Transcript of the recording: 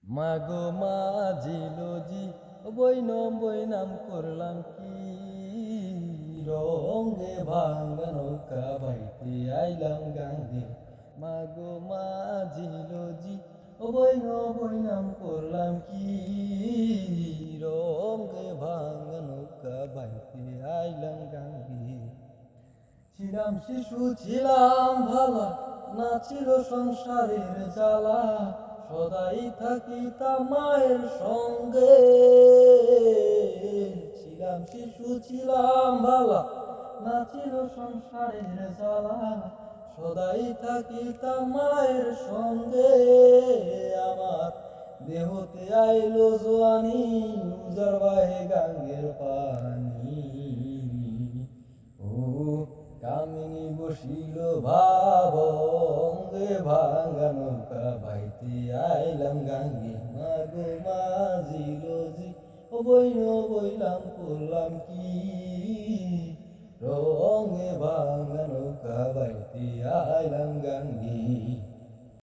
মাগো মাঝিলজি বইনাম করলাম কি রঙে ভাঙা নৌকা বাইতে আইলাম গাঙ্গে। মাগো মাঝিলজি বইনাম করলাম কি রঙে ভাঙা নৌকা বাইতে আইলাম গাঙ্গে। ছিলাম শিশু ছিলাম ভালা, না ছিল সংসারের জ্বালা, সদাই থাকিতাম মায়ের সঙ্গে। ছিলাম শিশু ছিলাম ভালা, না ছিল সংসারের জ্বালা, সদাই থাকিতাম মায়ের সঙ্গে। আমার দেহতে আইলো জোয়ানি, উজার বাহে গাঙ্গের পানি। ও কামিনী বসিল ভাবঙ্গে, ভাঙা নৌকা বাইতে আইলাম গাঙ্গে। মাগো মাঝিলজি বইলাম করলাম কি রঙে ভাঙা নৌকা